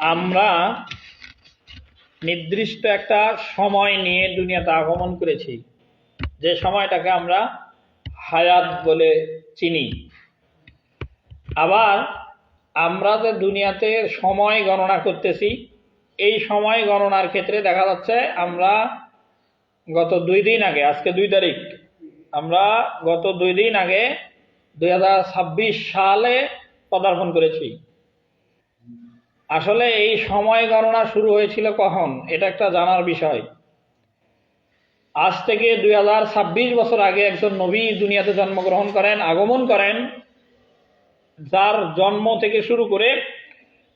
আমরা নির্দিষ্ট একটা সময় নিয়ে দুনিয়াতে আগমন করেছি, যে সময়টাকে আমরা হায়াত বলে চিনি। আবার আমরা যে দুনিয়াতে সময় গণনা করতেছি, এই সময় গণনার ক্ষেত্রে দেখা যাচ্ছে আমরা গত 2 দিন আগে, আজকে 2 তারিখ, আমরা গত 2 দিন আগে 2026 সালে পদার্পণ করেছি। আসলে এই সময় গণনা শুরু হয়েছিল কখন, এটা একটা জানার বিষয়। আজ থেকে 2026 বছর আগে একজন নবী দুনিয়াতে জন্মগ্রহণ করেন, আগমন করেন, যার জন্ম থেকে শুরু করে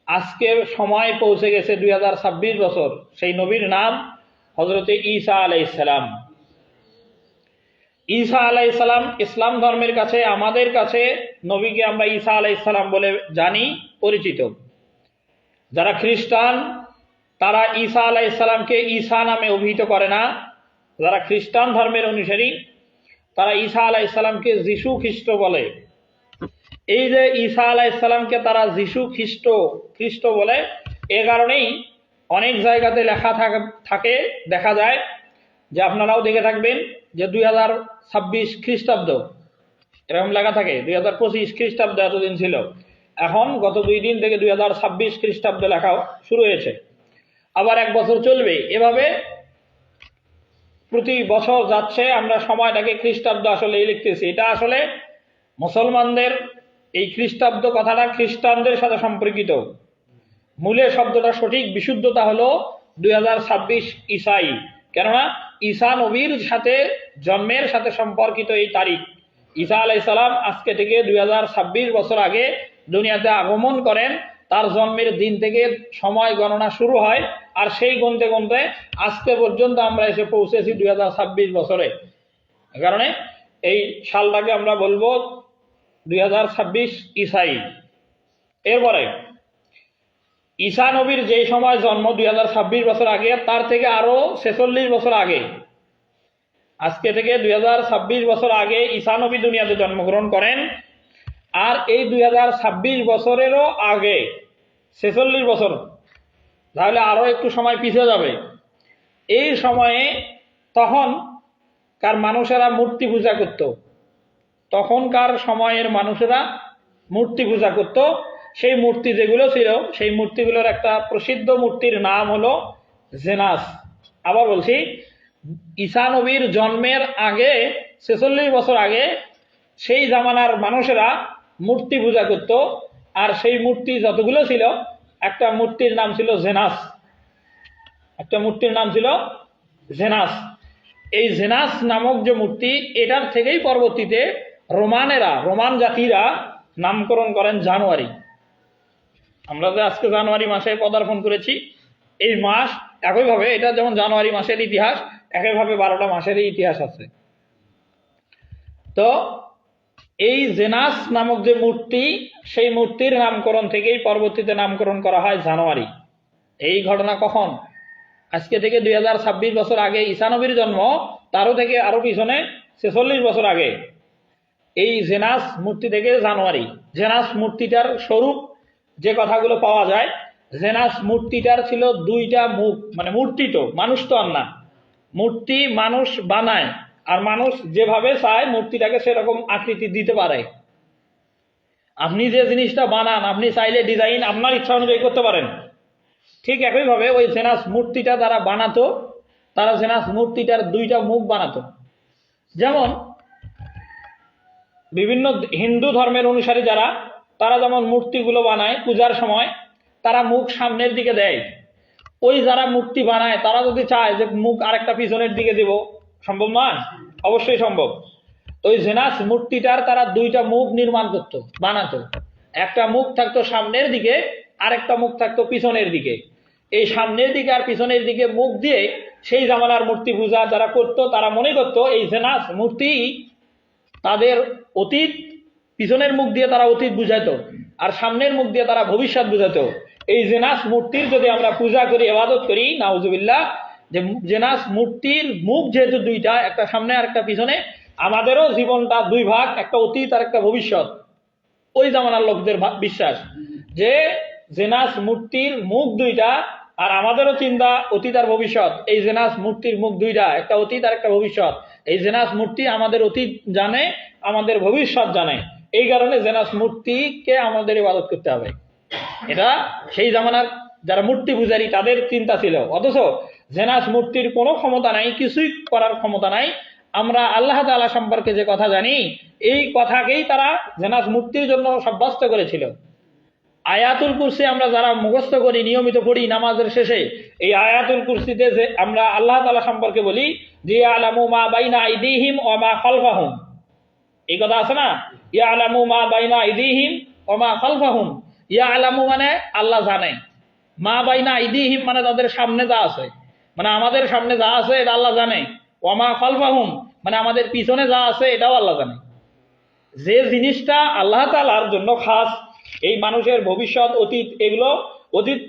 আজকে সময় পৌঁছে গেছে 2026 বছর। সেই নবীর নাম হযরতে ঈসা আলাইহিস সালাম। ঈসা আলাইহিস সালাম ইসলাম ধর্মের কাছে, আমাদের কাছে নবীকে আমরা ঈসা আলাইহিস সালাম বলে জানি, পরিচিত। যারা খ্রিস্টান তারা ঈসা আলাইহিস সালামকে ঈসা নামে অভিহিত করে না। যারা খ্রিস্টান ধর্মের অনুসারী তারা ঈসা আলাইহিস সালামকে যিশু খ্রিস্ট বলে। এই যে ঈসা আলাইহিস সালামকে তারা যিশু খ্রিস্ট বলে, এ কারণেই অনেক জায়গাতে লেখা থাকে, দেখা যায় যে আপনারাও দেখে থাকবেন যে 2026 খ্রিস্টাব্দ এরকম লেখা থাকে। 2025 খ্রিস্টাব্দ এতদিন ছিল, এখন গত 2 দিন থেকে 2026 খ্রিস্টাব্দ লেখা শুরু হয়েছে। আবার 1 বছর চলবে, এভাবে প্রতি বছর যাচ্ছে। আমরা সময়টাকে খ্রিস্টাব্দ আসলে লিখতেছি। এটা আসলে মুসলমানদের এই খ্রিস্টাব্দ কথাটা খ্রিস্টানদের সাথে সম্পর্কিত। মূলের শব্দটা সঠিক বিশুদ্ধতা হলো 2026 ঈসাই, কেননা ঈসা নবীর সাথে জন্মের সাথে সম্পর্কিত এই তারিখ। ঈসা আলাইহিস সালাম আজকে থেকে 2026 বছর আগে দুনিয়াতে আগমন করেন। তার জন্মের দিন থেকে সময় গণনা শুরু হয়, আর সেই গুনতে গুনতে আজকে পর্যন্ত আমরা এসে পৌঁছেছি 2026 বছরে। কারণে এই সালটাকে আমরা বলবো 2026 ঈসাই। এরপরে ঈসা নবীর যেই সময় জন্ম 2026 বছর আগে, তার থেকে আরো 46 বছর আগে, আজকে থেকে 2026 বছর আগে ঈসা নবী দুনিয়াতে জন্মগ্রহণ করেন। আর এই 2026 বছরেরও আগে 46 বছর, তাহলে আরো একটু সময় পিছিয়ে যাবে। এই সময়ে তখনকার মানুষেরা মূর্তি পূজা করত। তখনকার সময়ের মানুষেরা মূর্তি পূজা করত। সেই মূর্তি যেগুলো ছিল, সেই মূর্তিগুলোর একটা প্রসিদ্ধ মূর্তির নাম হলো জেনাস। আবার বলছি, ঈসা নবীর জন্মের আগে 46 বছর আগে সেই জামানার মানুষেরা মূর্তি পূজা করত। আর সেই মূর্তি যতগুলো ছিল, একটা মূর্তির নাম ছিল জেনাস। একটা মূর্তির নাম ছিল জেনাস। এই জেনাস নামক যে মূর্তি, এটার থেকেই পরবর্তীতে রোমান জাতিরা নামকরণ করেন জানুয়ারি। আমরা যে আজকে জানুয়ারি মাসে পদার্পণ করেছি, এই মাস একইভাবে, এটা যেমন জানুয়ারি মাসের ইতিহাস, একইভাবে 12টা মাসেরই ইতিহাস আছে। তো এই জেনাস নামক যে মূর্তি, সেই মূর্তির নামকরণ থেকেই পরবর্তীতে নামকরণ করা হয় জানুয়ারি। এই ঘটনা কখন? আজকে থেকে 2026 বছর আগে ঈসা নবীর জন্ম, তারও থেকে আরো পিছনে 46 বছর আগে এই জেনাস মূর্তি থেকে জানুয়ারি। জেনাস মূর্তিটার স্বরূপ যে কথাগুলো পাওয়া যায়, জেনাস মূর্তিটার ছিল 2টা মুখ। মানে মূর্তি তো, মানুষ তো আর না, মূর্তি মানুষ বানায়, আর মানুষ যেভাবে চায় মূর্তিটাকে সেরকম আকৃতি দিতে পারে। আপনি যে জিনিসটা বানান, আপনি চাইলে ডিজাইন আপনার ইচ্ছা অনুযায়ী করতে পারেন। ঠিক একইভাবে ওই জেনাস মূর্তিটা তারা বানাতো, তারা জেনাস মূর্তিটার 2টা মুখ বানাতো। যেমন বিভিন্ন হিন্দু ধর্মের অনুসারী যারা, তারা যেমন মূর্তিগুলো বানায় পূজার সময়, তারা মুখ সামনের দিকে দেয়। ওই যারা মূর্তি বানায় তারা যদি চায় যে মুখ আরেকটা পিছনের দিকে দেব, সম্ভব নয়? অবশ্যই সম্ভব। তো ওই জেনাস মূর্তিটার তারা 2টা মুখ নির্মাণ করতো, বানাতো। একটা মুখ থাকতো সামনের দিকে, আরেকটা মুখ থাকতো পিছনের দিকে। এই সামনের দিকে আর পিছনের দিকে মুখ দিয়ে সেই জামানার মূর্তি পূজা যারা করতো, তারা মনে করতো এই জেনাস মূর্তি তাদের অতীত, পিছনের মুখ দিয়ে তারা অতীত বুঝাইতো, আর সামনের মুখ দিয়ে তারা ভবিষ্যৎ বুঝাতো। এই জেনাস মূর্তির যদি আমরা পূজা করি, ইবাদত করি, নাউজুবিল্লাহ, যে জেনাস মূর্তির মুখ যেহেতু 2টা, একটা সামনে আর একটা পিছনে, আমাদেরও জীবনটা 2 ভাগ, একটা অতীত আর একটা ভবিষ্যৎ। ওই জামানার লোকদের বিশ্বাস যে জেনাস মূর্তির মুখ দুইটা, আর আমাদেরও চিন্তা অতীত আর ভবিষ্যৎ। এই জেনাস মূর্তির মুখ দুইটা, একটা অতীত আর একটা ভবিষ্যৎ। এই জেনাস মূর্তি আমাদের অতীত জানে, আমাদের ভবিষ্যৎ জানে। এই কারণে জেনাস মূর্তিকে আমাদের ইবাদত করতে হবে। এটা সেই জামানার যারা মূর্তি পূজারী তাদের চিন্তা ছিল। অথচ জেনাস মূর্তির কোনো ক্ষমতা নাই, কিছুই করার ক্ষমতা নাই। আমরা আল্লাহ তাআলা সম্পর্কে যে কথা জানি, এই কথাকেই তারা জেনাস মূর্তির জন্য সাব্যস্ত করেছিল। আয়াতুল কুরসি আমরা যারা মুখস্থ করি, নিয়মিত পড়ি নামাজের শেষে, এই আয়াতুল কুরসিতে যে আমরা আল্লাহ তাআলা সম্পর্কে বলি যে ইয়ালামু মা বাইনা আইদিহিম ওয়া মা খালফাহুম, এই কথা আছে না, ইয়ালামু মা বাইনা আইদিহিম ওয়া মা খালফাহুম। ইয়ালামু মানে আল্লাহ জানে, মা বাইনা আইদিহিম মানে তাদের সামনে যা আছে, মানে আমাদের সামনে যা আছে এটা আল্লাহ জানে। ওয়া মা খালফাহুম মানে আমাদের পিছনে যা আছে এটাও আল্লাহ জানে। যে জিনিসটা আল্লাহ তাআলার জন্য খাস, এই মানুষের ভবিষ্যৎ অতীত, এগুলো অতীত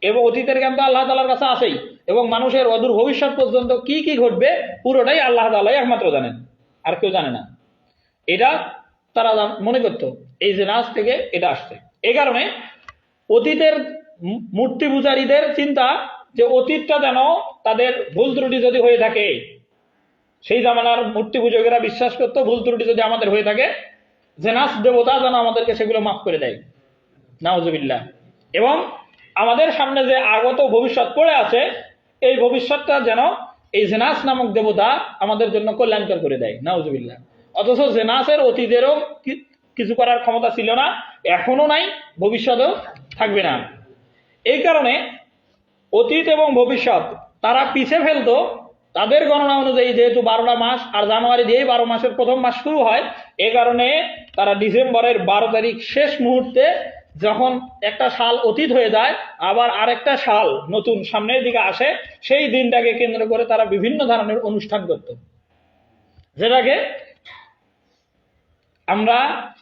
এবং অতীতের জ্ঞান তো আল্লাহ তাআলার কাছে আছেই, এবং মানুষের অদূর ভবিষ্যৎ পর্যন্ত কি কি ঘটবে পুরোটাই আল্লাহ তাআলাই একমাত্র জানেন, আর কেউ জানে না। এটা তারা মনে করত এই জেনাস থেকে এটা আসছে। এই কারণে অতীতের মূর্তি পূজারীদের চিন্তা যে অতীতটা যেন তাদের ভুল ত্রুটি যদি হয়ে থাকে, সেই জামানার মূর্তি পূজকেরা বিশ্বাস করতো ভুল ত্রুটি যদি আমাদের হয়ে থাকে, জেনাস দেবতা যেন আমাদেরকে সেগুলো মাফ করে দেয়, নাউজুবিল্লাহ। এবং আমাদের সামনে যে আগত ভবিষ্যৎ পড়ে আছে, এই ভবিষ্যৎটা যেন এই জেনাস নামক দেবতা আমাদের জন্য কল্যাণকর করে দেয়, নাউজুবিল্লাহ। অথচ জেনাসের অতীতেরও কিছু করার ক্ষমতা ছিল না, এখনো নাই, ভবিষ্যতেও থাকবে না। এই কারণে অতীত এবং ভবিষ্যৎ তারা পিছে ফেলতো তাদের গণনা অনুযায়ী, যেহেতু 12টা মাস, আর জানুয়ারি দিয়েই 12 মাসের প্রথম মাস শুরু হয়। এ কারণে তারা ডিসেম্বরের 12 তারিখ শেষ মুহূর্তে, যখন একটা সাল অতীত হয়ে যায়, আবার আরেকটা সাল নতুন সামনের দিকে আসে, সেই দিনটাকে কেন্দ্র করে তারা বিভিন্ন ধরনের অনুষ্ঠান করত, যেটাকে আমরা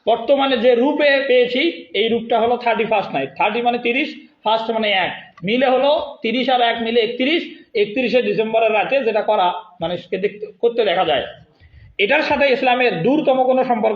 বর্তমানে যে রূপে পেয়েছি, এই রূপটা হলো 31st নাইট। 30 মানে 30, ফার্স্ট মানে 1, মিলে হলো 30 আর 1 মিলে 31 ডিসেম্বরের রাতে যেটা করা মানুষকে করতে দেখা যায়। এটার সাথে ইসলামের দূরতম কোনো সম্পর্ক